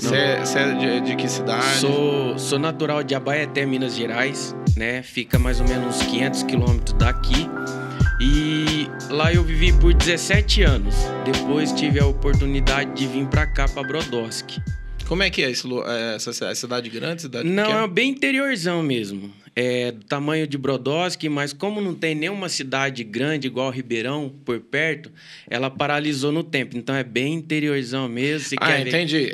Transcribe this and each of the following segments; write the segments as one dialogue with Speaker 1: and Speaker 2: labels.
Speaker 1: Você é de que cidade?
Speaker 2: Sou natural de Abaeté, Minas Gerais, né? Fica mais ou menos uns 500 quilômetros daqui. E lá eu vivi por 17 anos. Depois tive a oportunidade de vir para cá, para Brodowski.
Speaker 1: Como é que é essa cidade grande? Cidade
Speaker 2: Não,
Speaker 1: pequena?
Speaker 2: é bem interiorzão mesmo. É do tamanho de Brodowski, mas como não tem nenhuma cidade grande igual Ribeirão por perto, ela paralisou no tempo. Então é bem interiorzão mesmo. Se quer
Speaker 1: entendi.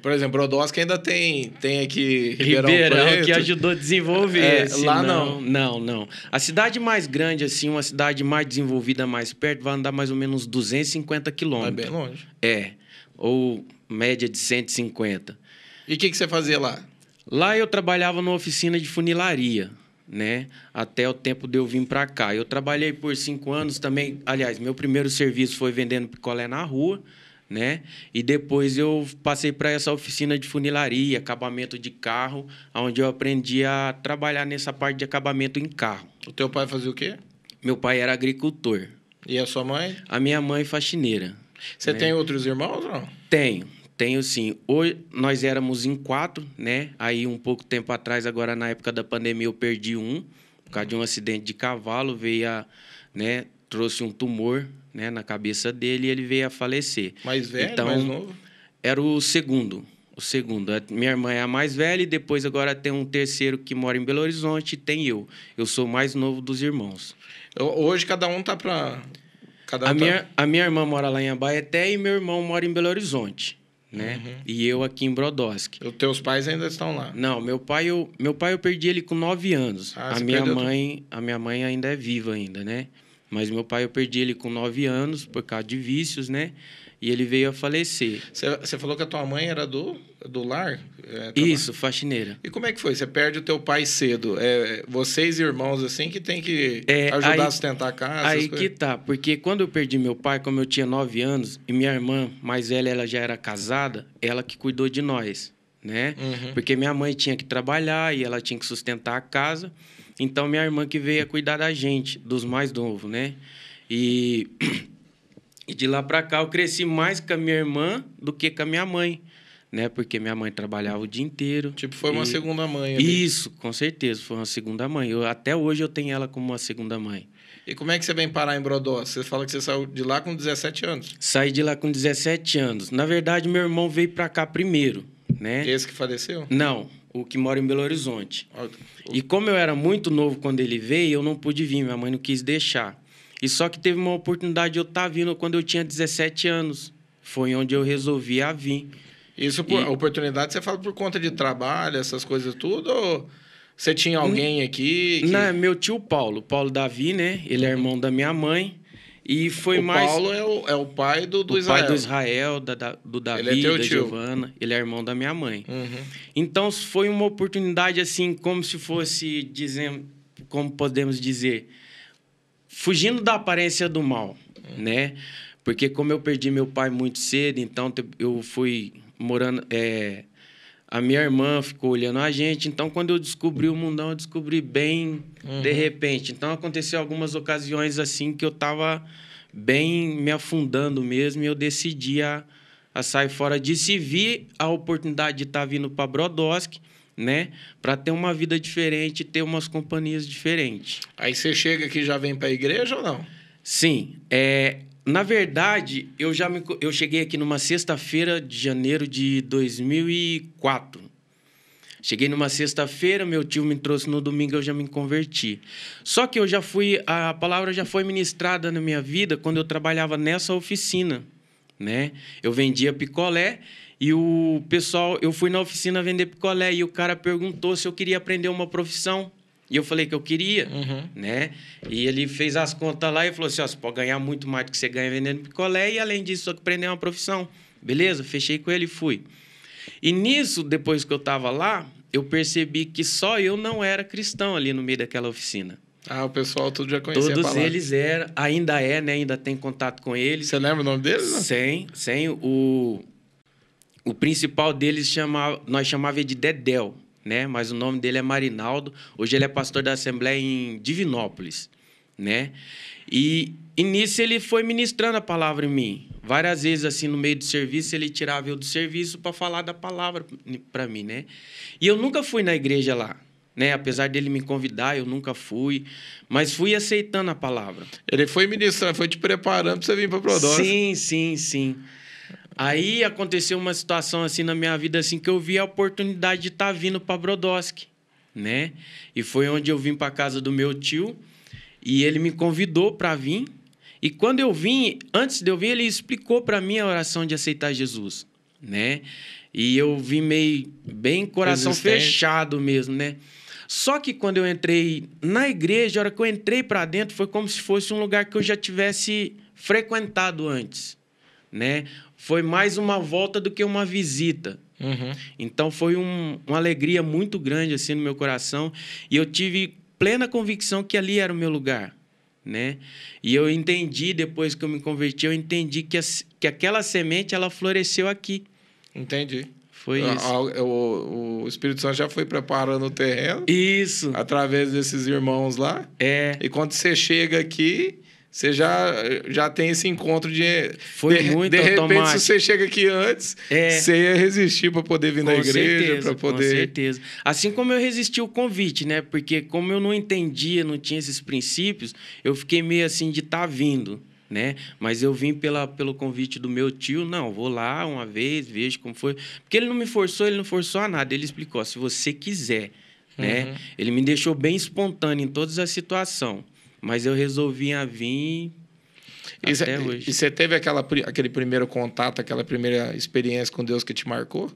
Speaker 1: Por exemplo, Brodowski ainda tem aqui
Speaker 2: Ribeirão
Speaker 1: Preto.
Speaker 2: que ajudou a desenvolver.
Speaker 1: Lá não.
Speaker 2: Não. A cidade mais grande, assim, uma cidade mais desenvolvida mais perto, vai andar mais ou menos 250 quilômetros.
Speaker 1: É bem longe.
Speaker 2: Ou média de 150.
Speaker 1: E o que você fazia lá?
Speaker 2: Lá eu trabalhava numa oficina de funilaria, né? Até o tempo de eu vir para cá. Eu trabalhei por 5 anos também. Aliás, meu primeiro serviço foi vendendo picolé na rua, né? E depois eu passei para essa oficina de funilaria, acabamento de carro, onde eu aprendi a trabalhar nessa parte de acabamento em carro.
Speaker 1: O teu pai fazia o quê?
Speaker 2: Meu pai era agricultor.
Speaker 1: E a sua mãe?
Speaker 2: A minha mãe faxineira.
Speaker 1: Você tem outros irmãos ou não?
Speaker 2: Tenho sim. Hoje nós éramos em 4, né? Aí um pouco tempo atrás, agora na época da pandemia, eu perdi um, por causa de um acidente de cavalo, trouxe um tumor, né, na cabeça dele e ele veio a falecer.
Speaker 1: Mais velho,
Speaker 2: então,
Speaker 1: mais novo?
Speaker 2: Era o segundo. Minha irmã é a mais velha e depois agora tem um terceiro que mora em Belo Horizonte e tem eu. Eu sou o mais novo dos irmãos.
Speaker 1: Hoje cada um tá para...
Speaker 2: A minha irmã mora lá em Abaeté e meu irmão mora em Belo Horizonte, né? Uhum. E eu aqui em Brodowski.
Speaker 1: Os teus pais ainda estão lá?
Speaker 2: Não, meu pai eu perdi ele com 9 anos. A minha mãe ainda é viva ainda, né? Mas meu pai eu perdi ele com 9 anos por causa de vícios, né? E ele veio a falecer.
Speaker 1: Você falou que a tua mãe era do lar?
Speaker 2: Isso, faxineira.
Speaker 1: E como é que foi? Você perde o teu pai cedo. Vocês, irmãos, assim, que tem que ajudar a sustentar a casa?
Speaker 2: Aí que tá. Porque quando eu perdi meu pai, como eu tinha 9 anos, e minha irmã mais velha, ela já era casada, ela que cuidou de nós, né? Uhum. Porque minha mãe tinha que trabalhar e ela tinha que sustentar a casa. Então, minha irmã que veio a cuidar da gente, dos mais novos, né? E de lá para cá eu cresci mais com a minha irmã do que com a minha mãe, né? Porque minha mãe trabalhava o dia inteiro.
Speaker 1: Tipo, foi uma segunda mãe ali.
Speaker 2: Isso, com certeza, foi uma segunda mãe. Até hoje eu tenho ela como uma segunda mãe.
Speaker 1: E como é que você vem parar em Brodowski? Você fala que você saiu de lá com 17 anos.
Speaker 2: Saí de lá com 17 anos. Na verdade, meu irmão veio para cá primeiro, né?
Speaker 1: Esse que faleceu?
Speaker 2: Não, o que mora em Belo Horizonte. E como eu era muito novo quando ele veio, eu não pude vir, minha mãe não quis deixar. E só que teve uma oportunidade de eu estar vindo quando eu tinha 17 anos. Foi onde eu resolvi a vir.
Speaker 1: Isso, a oportunidade, você fala por conta de trabalho, essas coisas tudo? Ou você tinha alguém aqui?
Speaker 2: Não, é meu tio Paulo Davi, né? Ele é irmão da minha mãe. E foi
Speaker 1: o Paulo é o pai do Israel.
Speaker 2: O pai do Israel, do Davi, da Giovana. Ele é irmão da minha mãe. Uhum. Então, foi uma oportunidade, assim, como se fosse, como podemos dizer, fugindo da aparência do mal, né? Porque como eu perdi meu pai muito cedo, então eu fui morando... a minha irmã ficou olhando a gente. Então, quando eu descobri o mundão, eu descobri bem de repente. Então, aconteceu algumas ocasiões assim que eu estava bem me afundando mesmo e eu decidi a sair fora disso e vi a oportunidade de estar vindo para Brodowski, né? Para ter uma vida diferente, ter umas companhias diferentes.
Speaker 1: Aí você chega aqui e já vem para a igreja ou não?
Speaker 2: Sim. Na verdade, eu cheguei aqui numa sexta-feira de janeiro de 2004. Cheguei numa sexta-feira, meu tio me trouxe no domingo, eu já me converti. Só que a palavra já foi ministrada na minha vida quando eu trabalhava nessa oficina, né? Eu vendia picolé e o pessoal, eu fui na oficina vender picolé e o cara perguntou se eu queria aprender uma profissão. E eu falei que eu queria, né? E ele fez as contas lá e falou assim, você pode ganhar muito mais do que você ganha vendendo picolé e, além disso, só que aprender uma profissão. Beleza? Fechei com ele e fui. E nisso, depois que eu estava lá, eu percebi que só eu não era cristão ali no meio daquela oficina.
Speaker 1: O pessoal tudo já conhecia a palavra.
Speaker 2: Todos eles eram, ainda né? Ainda tem contato com eles.
Speaker 1: Você lembra o nome deles?
Speaker 2: Sim. O principal deles nós chamávamos de Dedéu, né? Mas o nome dele é Marinaldo. Hoje ele é pastor da Assembleia em Divinópolis, né? E nisso ele foi ministrando a palavra em mim. Várias vezes, assim, no meio do serviço, ele tirava eu do serviço para falar da palavra para mim, né? E eu nunca fui na igreja lá, né? Apesar dele me convidar, eu nunca fui, mas fui aceitando a palavra.
Speaker 1: Ele foi ministrando, foi te preparando para você vir para Brodowski.
Speaker 2: Sim. Aí aconteceu uma situação assim na minha vida assim que eu vi a oportunidade de estar vindo para Brodowski, né? E foi onde eu vim para casa do meu tio e ele me convidou para vir. E quando eu vim, antes de eu vir, ele explicou para mim a oração de aceitar Jesus, né? E eu vim meio bem coração fechado mesmo, né? Só que quando eu entrei na igreja, a hora que eu entrei para dentro, foi como se fosse um lugar que eu já tivesse frequentado antes, né? Foi mais uma volta do que uma visita.
Speaker 1: Uhum.
Speaker 2: Então, foi uma alegria muito grande assim no meu coração. E eu tive plena convicção que ali era o meu lugar, né? E eu entendi, depois que eu me converti, eu entendi que aquela semente, ela floresceu aqui.
Speaker 1: Entendi.
Speaker 2: Foi isso.
Speaker 1: O Espírito Santo já foi preparando o terreno.
Speaker 2: Isso.
Speaker 1: Através desses irmãos lá.
Speaker 2: É.
Speaker 1: E quando você chega aqui, você já tem esse encontro de...
Speaker 2: Foi muito automático.
Speaker 1: De repente, se você chega aqui antes, você ia resistir para poder vir na igreja, para poder...
Speaker 2: Com certeza. Assim como eu resisti o convite, né? Porque como eu não entendia, não tinha esses princípios, eu fiquei meio assim de estar vindo, né? Mas eu vim pelo convite do meu tio. Não, vou lá uma vez, vejo como foi. Porque ele não forçou a nada. Ele explicou, se você quiser, né? Ele me deixou bem espontâneo em todas as situações. Mas eu resolvi vir até hoje.
Speaker 1: E você teve aquele primeiro contato, aquela primeira experiência com Deus que te marcou?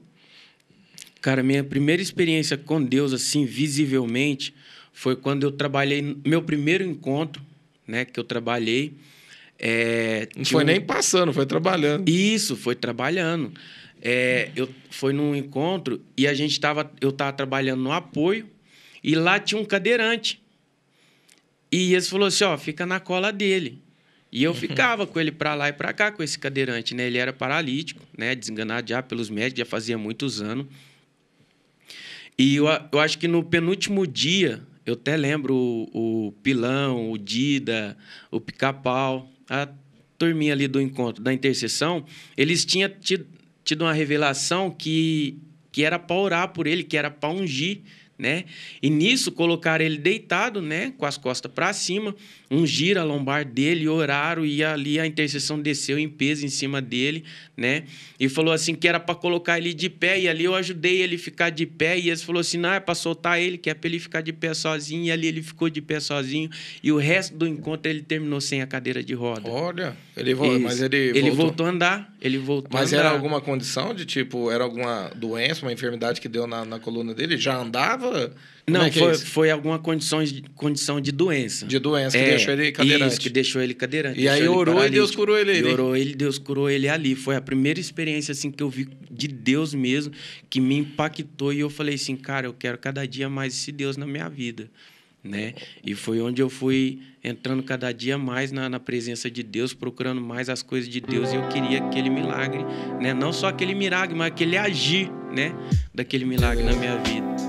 Speaker 2: Cara, minha primeira experiência com Deus, assim, visivelmente, foi quando eu trabalhei... Meu primeiro encontro, né, que eu trabalhei...
Speaker 1: Não foi nem passando, foi trabalhando.
Speaker 2: Isso, foi trabalhando. Foi num encontro e eu estava trabalhando no apoio e lá tinha um cadeirante. E eles falaram assim, ó, fica na cola dele. E eu ficava com ele para lá e para cá com esse cadeirante, né? Ele era paralítico, né? Desenganado já pelos médicos, já fazia muitos anos. E eu acho que no penúltimo dia, eu até lembro o Pilão, o Dida, o Pica-Pau, a turminha ali do encontro, da intercessão, eles tinham tido uma revelação que era para orar por ele, que era para ungir, né? E nisso colocaram ele deitado, né, com as costas para cima, ungiram a lombar dele, oraram e ali a intercessão desceu em peso em cima dele, né? E falou assim que era para colocar ele de pé e ali eu ajudei ele a ficar de pé e eles falou assim, não, é para soltar ele, que é para ele ficar de pé sozinho e ali ele ficou de pé sozinho e o resto do encontro ele terminou sem a cadeira de roda.
Speaker 1: Olha, ele voltou
Speaker 2: a andar,
Speaker 1: Mas era alguma condição de tipo, era alguma doença, uma enfermidade que deu na coluna dele? Já andava?
Speaker 2: Não, foi alguma condição de doença.
Speaker 1: De doença que deixou ele cadeirante.
Speaker 2: Isso, que deixou ele cadeirante.
Speaker 1: E aí orou e Deus curou ele ali.
Speaker 2: Orou ele, Deus curou ele ali. Foi a primeira experiência assim que eu vi de Deus mesmo, que me impactou. E eu falei assim, cara, eu quero cada dia mais esse Deus na minha vida, né? E foi onde eu fui entrando cada dia mais na presença de Deus, procurando mais as coisas de Deus. E eu queria aquele milagre, né? Não só aquele milagre, mas aquele agir, né? Daquele milagre na minha vida.